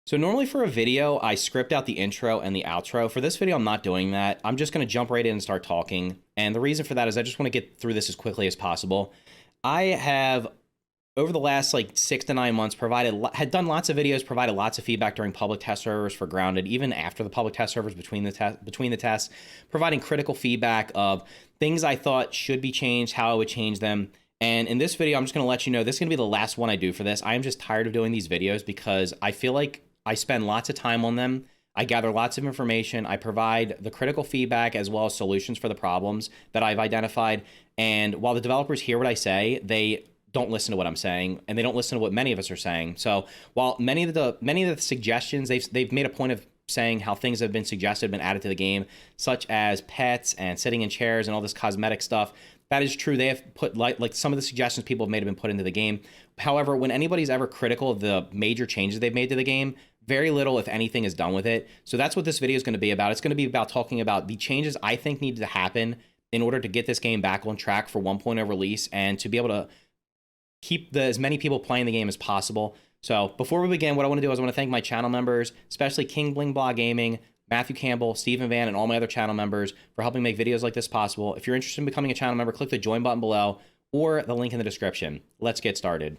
So normally for a video, I script out the intro and the outro. For this video, I'm not doing that. I'm just going to jump right in and start talking. And the reason for that is I just want to get through this as quickly as possible. I have, over the last like 6 to 9 months, had done lots of videos, provided lots of feedback during public test servers for Grounded, even after the public test servers between the tests, providing critical feedback of things I thought should be changed, how I would change them. And in this video, I'm just going to let you know this is going to be the last one I do for this. I am just tired of doing these videos because I feel like I spend lots of time on them. I gather lots of information. I provide the critical feedback as well as solutions for the problems that I've identified. And while the developers hear what I say, they don't listen to what I'm saying, and they don't listen to what many of us are saying. So while many of the suggestions, they've made a point of saying how things have been suggested, been added to the game, such as pets and sitting in chairs and all this cosmetic stuff. That is true. They have put like some of the suggestions people have made have been put into the game. However, when anybody's ever critical of the major changes they've made to the game, very little, if anything, is done with it. So that's what this video is going to be about. It's going to be about talking about the changes I think need to happen in order to get this game back on track for 1.0 release and to be able to keep as many people playing the game as possible. So before we begin, what I want to do is I want to thank my channel members, especially King Bling Blah Gaming, Matthew Campbell, Stephen Van, and all my other channel members for helping make videos like this possible. If you're interested in becoming a channel member, click the join button below or the link in the description. Let's get started.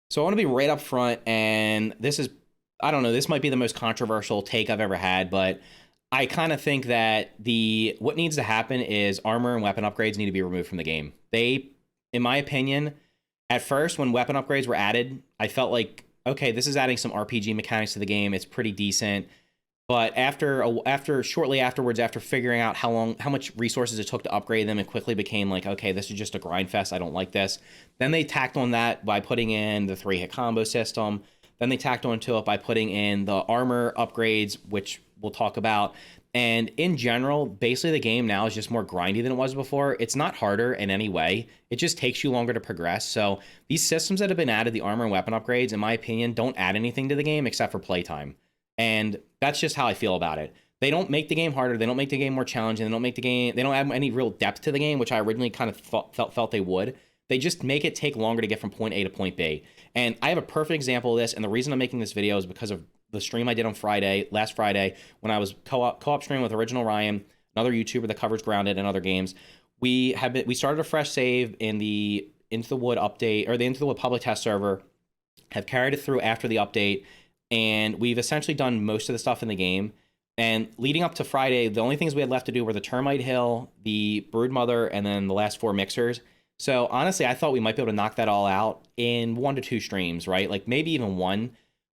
So I want to be right up front, and this is, I don't know, this might be the most controversial take I've ever had, but I kind of think that what needs to happen is armor and weapon upgrades need to be removed from the game. They, in my opinion, at first when weapon upgrades were added, I felt like, okay, this is adding some RPG mechanics to the game. It's pretty decent. But shortly afterwards, after figuring out how much resources it took to upgrade them, it quickly became like, okay, this is just a grind fest. I don't like this. Then they tacked on that by putting in the 3-hit combo system. Then they tacked onto it by putting in the armor upgrades, which we'll talk about. And in general, basically the game now is just more grindy than it was before. It's not harder in any way. It just takes you longer to progress. So these systems that have been added, the armor and weapon upgrades, in my opinion, don't add anything to the game except for playtime. And that's just how I feel about it. They don't make the game harder. They don't make the game more challenging. They don't add any real depth to the game, which I originally kind of felt they would. They just make it take longer to get from point A to point B. And I have a perfect example of this. And the reason I'm making this video is because of the stream I did on last Friday, when I was co-op streaming with Original Ryan, another YouTuber that covers Grounded and other games. We started a fresh save in the Into the Wood update, or the Into the Wood public test server, have carried it through after the update. And we've essentially done most of the stuff in the game. And leading up to Friday, the only things we had left to do were the Termite Hill, the Broodmother, and then the last 4 mixers. So honestly, I thought we might be able to knock that all out in 1 to 2 streams, right? Like maybe even 1.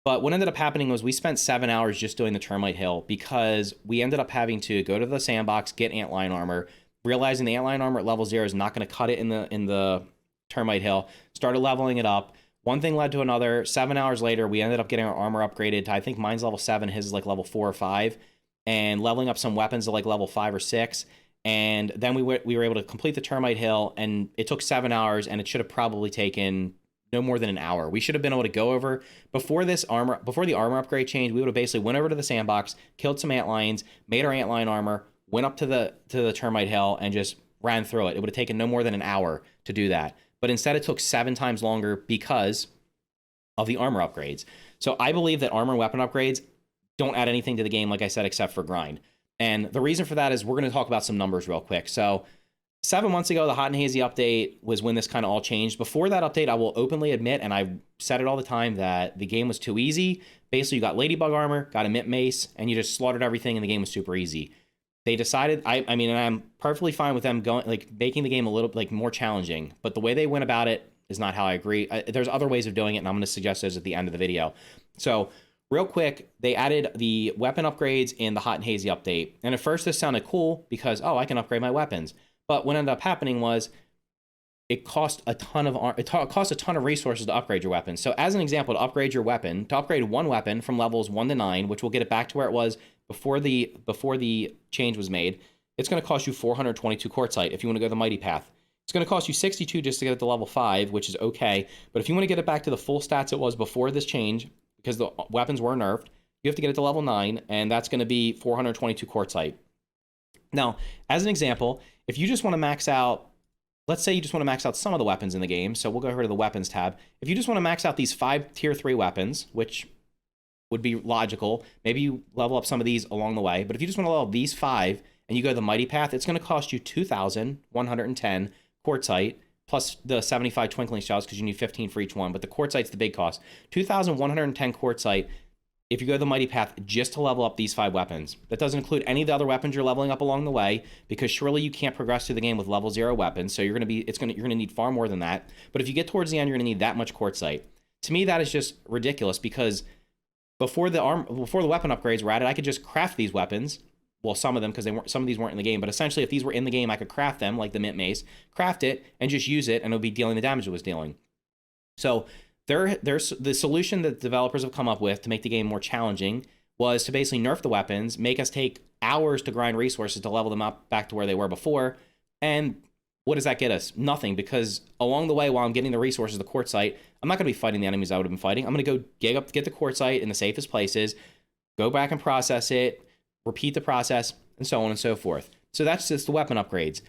But what ended up happening was we spent 7 hours just doing the Termite Hill because we ended up having to go to the sandbox, get antlion armor, realizing the antlion armor at level 0 is not going to cut it in the Termite Hill, started leveling it up. One thing led to another. 7 hours later, we ended up getting our armor upgraded to, I think mine's level 7, his is like level 4 or 5, and leveling up some weapons to like level 5 or 6. And then we were able to complete the Termite Hill, and it took 7 hours, and it should have probably taken no more than an hour. We should have been able to go over before the armor upgrade change. We would have basically went over to the sandbox, killed some antlions, made our antlion armor, went up to the Termite Hill, and just ran through it. It would have taken no more than an hour to do that. But instead it took 7 times longer because of the armor upgrades. So I believe that armor and weapon upgrades don't add anything to the game, like I said, except for grind. And the reason for that is we're going to talk about some numbers real quick. So 7 months ago, the Hot and Hazy update was when this kind of all changed. Before that update, I will openly admit, and I've said it all the time, that the game was too easy. Basically, you got Ladybug armor, got a Mint Mace, and you just slaughtered everything, and the game was super easy. They decided, I mean, and I'm perfectly fine with them going, like, making the game a little, like, more challenging. But the way they went about it is not how I agree. There's other ways of doing it, and I'm going to suggest those at the end of the video. So, real quick, they added the weapon upgrades in the Hot and Hazy update. And at first, this sounded cool because, oh, I can upgrade my weapons. But what ended up happening was it cost a ton of resources to upgrade your weapon. So as an example, to upgrade your weapon, to upgrade one weapon from levels 1 to 9, which will get it back to where it was before the change was made, it's going to cost you 422 quartzite if you want to go the Mighty Path. It's going to cost you 62 just to get it to level 5, which is okay. But if you want to get it back to the full stats it was before this change, because the weapons were nerfed, you have to get it to level 9, and that's going to be 422 quartzite. Now, as an example, if you just want to max out, let's say you just want to max out some of the weapons in the game, so we'll go over to the weapons tab. If you just want to max out these 5 tier 3 weapons, which would be logical. Maybe you level up some of these along the way. But if you just want to level up these 5 and you go the mighty path, it's going to cost you 2,110 quartzite plus the 75 twinkling shells because you need 15 for each one. But the quartzite's the big cost. 2,110 quartzite if you go the mighty path just to level up these 5 weapons. That doesn't include any of the other weapons you're leveling up along the way, because surely you can't progress through the game with level 0 weapons. So you're going to need far more than that. But if you get towards the end, you're going to need that much quartzite. To me, that is just ridiculous, because before the weapon upgrades were added, I could just craft these weapons. Well, some of them, because some of these weren't in the game. But essentially, if these were in the game, I could craft them, like the Mint Mace, craft it, and just use it, and it would be dealing the damage it was dealing. So there's the solution that developers have come up with to make the game more challenging was to basically nerf the weapons, make us take hours to grind resources to level them up back to where they were before. And what does that get us? Nothing, because along the way, while I'm getting the resources, the quartzite, I'm not going to be fighting the enemies I would have been fighting. I'm going to go get the quartzite in the safest places, go back and process it, repeat the process, and so on and so forth. So that's just the weapon upgrades.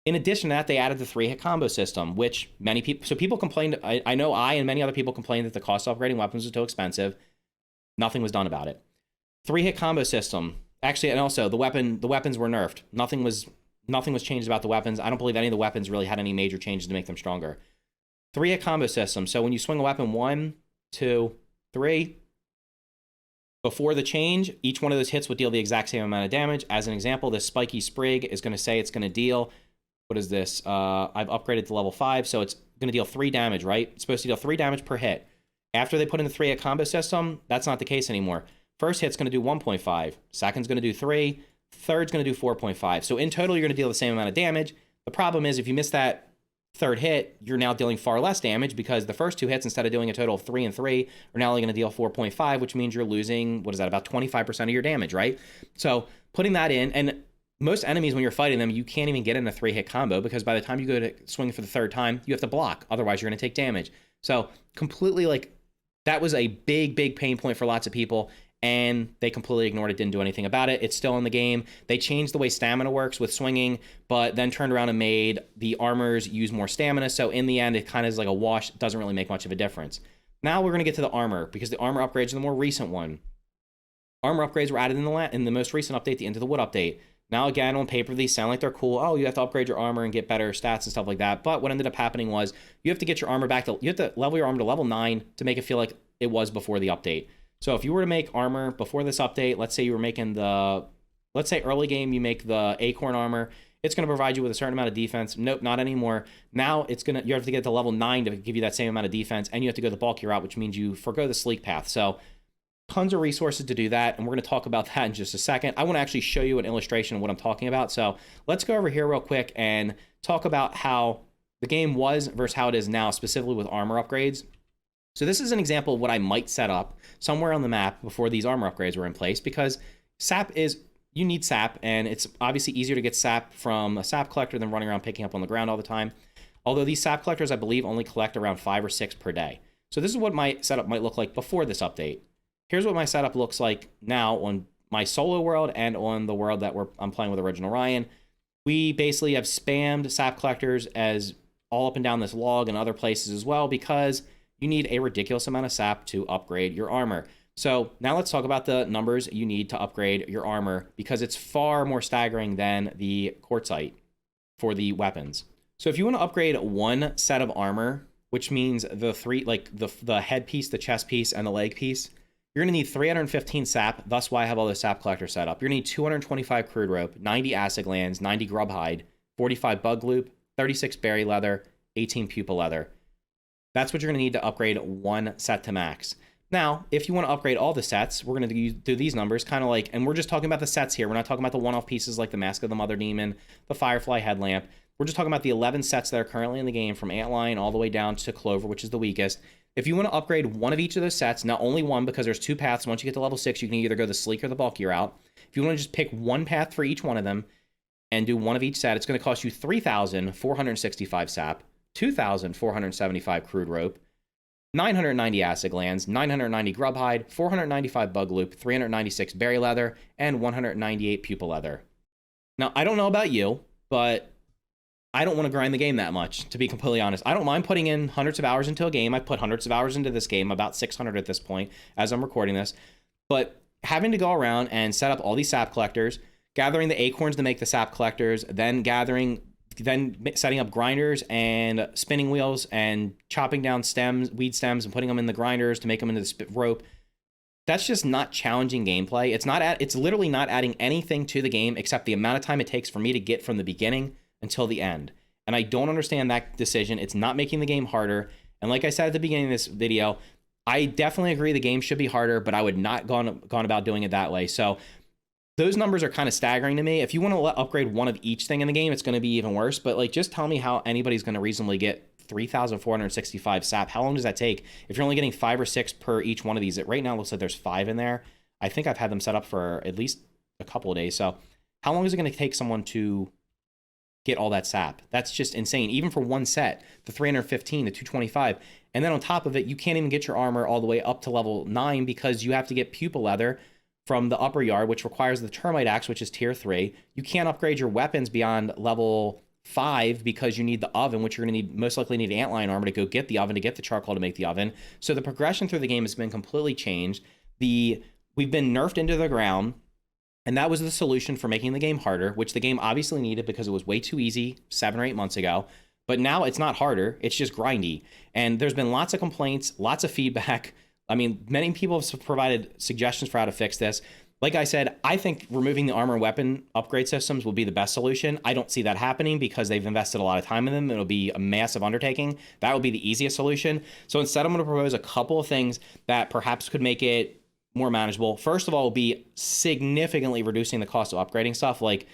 In addition to that, they added the 3-hit combo system, which many people... So people complained... I know I and many other people complained that the cost of upgrading weapons was too expensive. Nothing was done about it. 3-hit combo system. Actually, and also, the weapons were nerfed. Nothing was changed about the weapons. I don't believe any of the weapons really had any major changes to make them stronger. 3-hit combo system. So when you swing a weapon 1, 2, 3... Before the change, each one of those hits would deal the exact same amount of damage. As an example, this spiky sprig is going to say it's going to deal... What is this? I've upgraded to level 5, so it's going to deal 3 damage, right? It's supposed to deal 3 damage per hit. After they put in the 3-hit combo system, that's not the case anymore. First hit's going to do 1.5. Second's going to do 3. Third's going to do 4.5. So in total, you're going to deal the same amount of damage. The problem is if you miss that third hit, you're now dealing far less damage, because the first 2 hits, instead of doing a total of 3 and 3, are now only going to deal 4.5, which means you're losing, what is that, about 25% of your damage, right? So putting that in, and most enemies, when you're fighting them, you can't even get in a 3-hit combo, because by the time you go to swing for the 3rd time, you have to block. Otherwise, you're going to take damage. So completely, like, that was a big, big pain point for lots of people, and they completely ignored it, didn't do anything about it. It's still in the game. They changed the way stamina works with swinging, but then turned around and made the armors use more stamina. So in the end, it kind of is like a wash. It doesn't really make much of a difference. Now we're going to get to the armor, because the armor upgrades are the more recent one. Armor upgrades were added in the most recent update, the Into the Wood update. Now, again, on paper, these sound like they're cool. Oh, you have to upgrade your armor and get better stats and stuff like that. But what ended up happening was you have to get your armor back to... You have to level your armor to level 9 to make it feel like it was before the update. So if you were to make armor before this update, let's say you were making the... Let's say early game, you make the acorn armor. It's going to provide you with a certain amount of defense. Nope, not anymore. Now, you have to get to level 9 to give you that same amount of defense. And you have to go the bulkier route, which means you forgo the sleek path. So tons of resources to do that, and we're going to talk about that in just a second. I want to actually show you an illustration of what I'm talking about. So let's go over here real quick and talk about how the game was versus how it is now, specifically with armor upgrades. So this is an example of what I might set up somewhere on the map before these armor upgrades were in place, because you need sap, and it's obviously easier to get sap from a sap collector than running around picking up on the ground all the time. Although these sap collectors, I believe, only collect around 5 or 6 per day. So this is what my setup might look like before this update. Here's what my setup looks like now on my solo world and on the world that I'm playing with Original Ryan. We basically have spammed sap collectors as all up and down this log and other places as well, because you need a ridiculous amount of sap to upgrade your armor. So now let's talk about the numbers you need to upgrade your armor, because it's far more staggering than the quartzite for the weapons. So if you want to upgrade one set of armor, which means the 3, like the headpiece, the chest piece, and the leg piece, you're going to need 315 sap. Thus why I have all those sap collectors set up. You're going to need 225 crude rope, 90 acid glands, 90 grub hide, 45 bug loop, 36 berry leather, 18 pupa leather. That's what you're going to need to upgrade one set to max. Now, if you want to upgrade all the sets, we're going to do these numbers kind of like, and we're just talking about the sets here. We're not talking about the one-off pieces like the Mask of the Mother Demon, the Firefly Headlamp. We're just talking about the 11 sets that are currently in the game, from Antlion all the way down to Clover, which is the weakest. If you want to upgrade one of each of those sets, not only one, because there's 2 paths. Once you get to level 6, you can either go the sleek or the bulky route. If you want to just pick one path for each one of them and do one of each set, it's going to cost you 3,465 sap, 2,475 crude rope, 990 acid glands, 990 grub hide, 495 bug loop, 396 berry leather, and 198 pupa leather. Now, I don't know about you, but I don't want to grind the game that much, to be completely honest. I don't mind putting in hundreds of hours into a game. I put hundreds of hours into this game, about 600 at this point, as I'm recording this. But having to go around and set up all these sap collectors, gathering the acorns to make the sap collectors, then setting up grinders and spinning wheels and chopping down weed stems and putting them in the grinders to make them into the rope. That's just not challenging gameplay. It's literally not adding anything to the game except the amount of time it takes for me to get from the beginning until the end. And I don't understand that decision. It's not making the game harder. And like I said at the beginning of this video, I definitely agree the game should be harder, but I would not gone about doing it that way. So those numbers are kind of staggering to me. If you want to upgrade one of each thing in the game, it's going to be even worse. But like, just tell me how anybody's going to reasonably get 3,465 sap. How long does that take? If you're only getting 5 or 6 per each one of these, right now it looks like there's 5 in there. I think I've had them set up for at least a couple of days. So how long is it going to take someone to get all that sap? That's just insane. Even for one set, the 315, the 225. And then on top of it, you can't even get your armor all the way up to level 9 because you have to get pupil leather from the upper yard, which requires the termite axe, which is tier 3. You can't upgrade your weapons beyond level 5 because you need the oven, which you're going to need, most likely need antlion armor to go get the oven, to get the charcoal to make the oven. So the progression through the game has been completely changed. We've been nerfed into the ground, and that was the solution for making the game harder, which the game obviously needed because it was way too easy 7 or 8 months ago. But now it's not harder, it's just grindy. And there's been lots of complaints, lots of feedback. I mean, many people have provided suggestions for how to fix this. Like I said, I think removing the armor and weapon upgrade systems will be the best solution. I don't see that happening because they've invested a lot of time in them. It'll be a massive undertaking. That would be the easiest solution. So instead, I'm going to propose a couple of things that perhaps could make it more manageable. First of all, will be significantly reducing the cost of upgrading stuff, like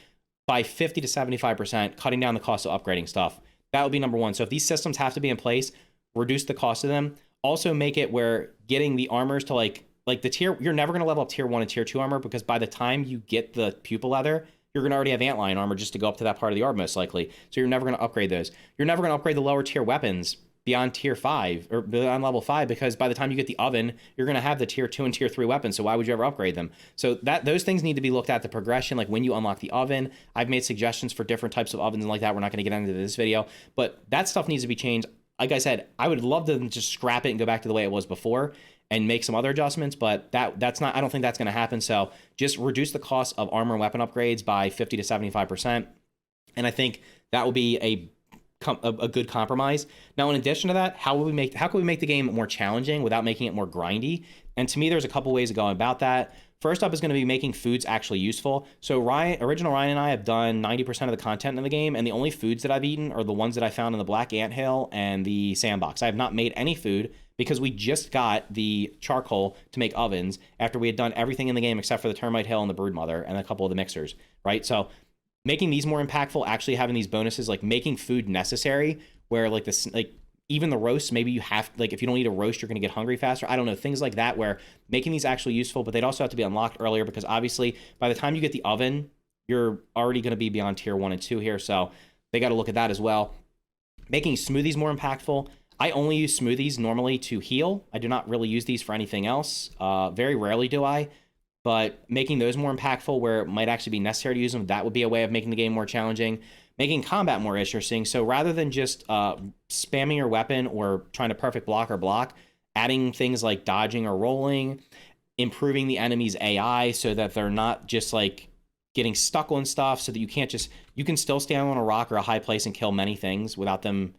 by 50 to 75%, cutting down the cost of upgrading stuff. That would be number one. So if these systems have to be in place, reduce the cost of them. Also make it where getting the armors to like the tier, you're never going to level up tier 1 and tier 2 armor because by the time you get the pupil leather, you're going to already have antlion armor just to go up to that part of the orb most likely. So you're never going to upgrade those. You're never going to upgrade the lower tier weapons beyond tier 5 or beyond level 5 because by the time you get the oven, you're going to have the tier 2 and tier 3 weapons. So why would you ever upgrade them? So those things need to be looked at, the progression, like when you unlock the oven. I've made suggestions for different types of ovens and like that. We're not going to get into this video, but that stuff needs to be changed. Like I said, I would love to just scrap it and go back to the way it was before and make some other adjustments, but that's not, I don't think that's going to happen. So just reduce the cost of armor and weapon upgrades by 50 to 75%. And I think that will be a good compromise. Now, in addition to that, how can we make the game more challenging without making it more grindy? And to me, there's a couple ways of going about that. First up is going to be making foods actually useful. So Original Ryan and I have done 90% of the content in the game, and the only foods that I've eaten are the ones that I found in the Black Anthill and the Sandbox. I have not made any food because we just got the charcoal to make ovens after we had done everything in the game except for the Termite Hill and the Broodmother and a couple of the mixers, right? So making these more impactful, actually having these bonuses, like making food necessary, where like this, like even the roasts, maybe you have, like if you don't eat a roast, you're going to get hungry faster. I don't know, things like that, where making these actually useful, but they'd also have to be unlocked earlier because obviously by the time you get the oven, you're already going to be beyond tier 1 and 2 here. So they got to look at that as well. Making smoothies more impactful. I only use smoothies normally to heal. I do not really use these for anything else. Very rarely do I. But making those more impactful where it might actually be necessary to use them, that would be a way of making the game more challenging. Making combat more interesting. So rather than just spamming your weapon or trying to perfect block, adding things like dodging or rolling, improving the enemy's AI so that they're not just like getting stuck on stuff, so that you can still stand on a rock or a high place and kill many things without them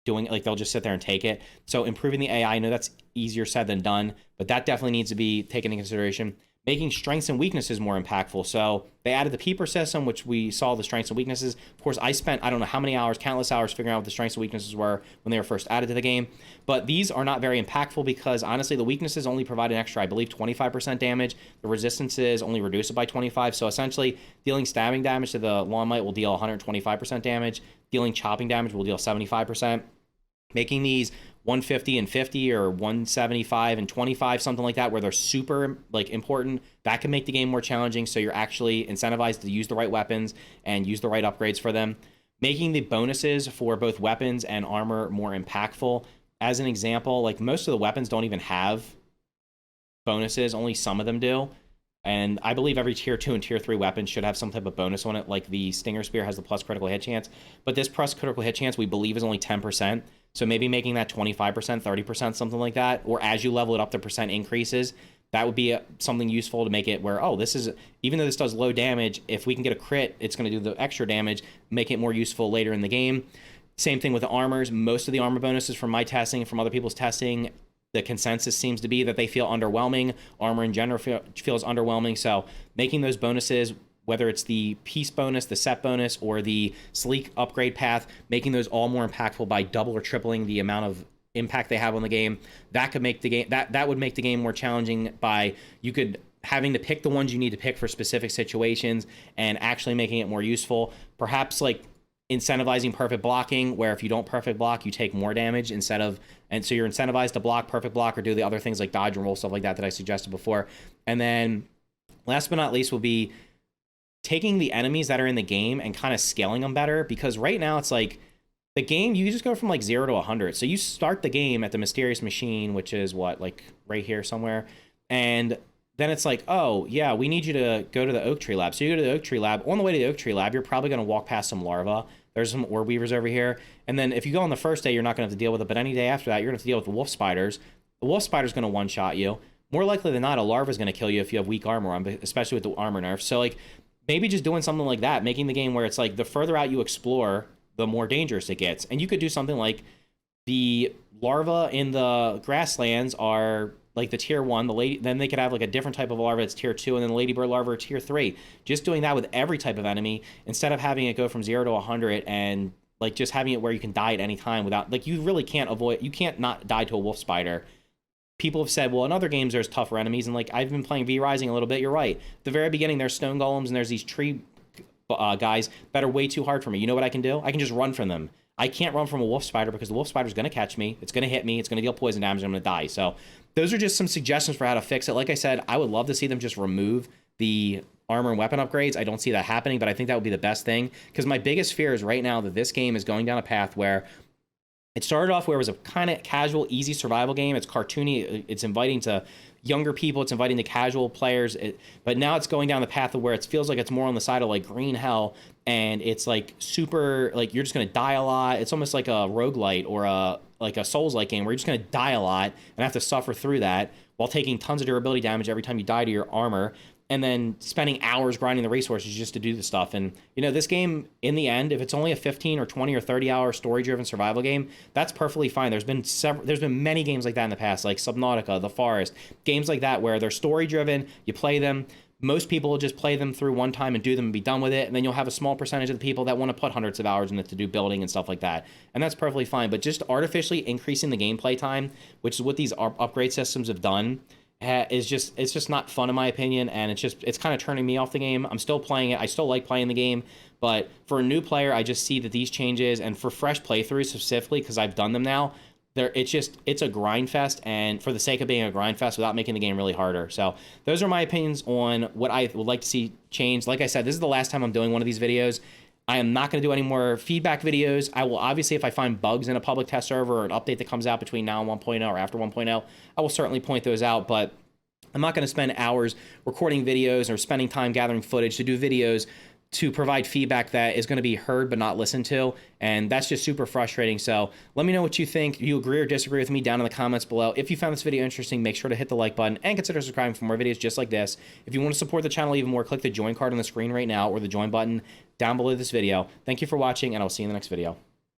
doing it. Like they'll just sit there and take it. So improving the AI, I know that's easier said than done, but that definitely needs to be taken into consideration. Making strengths and weaknesses more impactful. So they added the peeper system, which we saw the strengths and weaknesses. Of course, I spent, I don't know how many hours, countless hours figuring out what the strengths and weaknesses were when they were first added to the game. But these are not very impactful because honestly, the weaknesses only provide an extra, I believe, 25% damage. The resistances only reduce it by 25. So essentially, dealing stabbing damage to the Long Might will deal 125% damage. Dealing chopping damage will deal 75%. Making these 150 and 50 or 175 and 25, something like that, where they're super like important, that can make the game more challenging. So you're actually incentivized to use the right weapons and use the right upgrades for them. Making the bonuses for both weapons and armor more impactful. As an example, like most of the weapons don't even have bonuses, only some of them do. And I believe every tier 2 and tier 3 weapon should have some type of bonus on it, like the Stinger Spear has the plus critical hit chance. But this plus critical hit chance, we believe, is only 10%. So maybe making that 25%, 30%, something like that, or as you level it up, the percent increases. That would be something useful to make it where, oh, this is, even though this does low damage, if we can get a crit, it's going to do the extra damage, make it more useful later in the game. Same thing with the armors. Most of the armor bonuses from my testing and from other people's testing, the consensus seems to be that they feel underwhelming. Armor in general feels underwhelming. So making those bonuses, whether it's the piece bonus, the set bonus, or the sleek upgrade path, making those all more impactful by double or tripling the amount of impact they have on the game, that could make the game, that would make the game more challenging by having to pick the ones you need to pick for specific situations and actually making it more useful. Perhaps like incentivizing perfect blocking, where if you don't perfect block, you take more damage and so you're incentivized to block, perfect block, or do the other things like dodge and roll, stuff like that I suggested before. And then last but not least will be taking the enemies that are in the game and kind of scaling them better, because right now it's like the game, you just go from like 0 to 100. So you start the game at the mysterious machine, which is what, like right here somewhere, and then it's like, oh yeah, we need you to go to the oak tree lab. So you go to the oak tree lab. On the way to the oak tree lab, you're probably going to walk past some larvae. There's some orb weavers over here. And then if you go on the first day, you're not going to have to deal with it. But any day after that, you're going to have to deal with the wolf spiders. The wolf spider's going to one-shot you. More likely than not, a larva is going to kill you if you have weak armor on, especially with the armor nerfs. So like maybe just doing something like that, making the game where it's like the further out you explore, the more dangerous it gets. And you could do something like the larva in the grasslands are like the tier 1, then they could have like a different type of larva that's tier 2, and then the ladybird larva are tier 3. Just doing that with every type of enemy instead of having it go from 0 to 100 and like just having it where you can die at any time without, like, you really can't you can't not die to a wolf spider. People have said, well, in other games there's tougher enemies, and like I've been playing V Rising a little bit. You're right. At the very beginning there's stone golems and there's these tree guys that are way too hard for me. You know what I can do? I can just run from them. I can't run from a wolf spider because the wolf spider is going to catch me. It's going to hit me. It's going to deal poison damage. And I'm going to die. So those are just some suggestions for how to fix it. Like I said, I would love to see them just remove the armor and weapon upgrades. I don't see that happening, but I think that would be the best thing, because my biggest fear is right now that this game is going down a path where it started off where it was a kind of casual, easy survival game. It's cartoony. It's inviting to younger people. It's inviting to casual players. But now it's going down the path of where it feels like it's more on the side of like green hell, and it's like super, like you're just going to die a lot. It's almost like a roguelite or a Souls-like game where you're just going to die a lot and have to suffer through that while taking tons of durability damage every time you die to your armor, and then spending hours grinding the resources just to do the stuff. And, you know, this game, in the end, if it's only a 15 or 20 or 30-hour story-driven survival game, that's perfectly fine. There's been many games like that in the past, like Subnautica, The Forest, games like that where they're story-driven, you play them. Most people will just play them through one time and do them and be done with it, and then you'll have a small percentage of the people that want to put hundreds of hours in it to do building and stuff like that, and that's perfectly fine. But just artificially increasing the gameplay time, which is what these upgrade systems have done, it's just not fun in my opinion, and it's kind of turning me off the game. I'm still playing it. I still like playing the game, but for a new player, I just see that these changes, and for fresh playthroughs specifically, because I've done them now, it's a grind fest, and for the sake of being a grind fest without making the game really harder. So those are my opinions on what I would like to see change. Like I said, this is the last time I'm doing one of these videos. I am not going to do any more feedback videos. I will obviously, if I find bugs in a public test server or an update that comes out between now and 1.0 or after 1.0, I will certainly point those out, but I'm not going to spend hours recording videos or spending time gathering footage to do videos to provide feedback that is going to be heard but not listened to, and that's just super frustrating. So let me know what you think. Do you agree or disagree with me down in the comments below? If you found this video interesting, make sure to hit the like button and consider subscribing for more videos just like this. If you want to support the channel even more, click the join card on the screen right now or the join button down below this video. Thank you for watching, and I'll see you in the next video.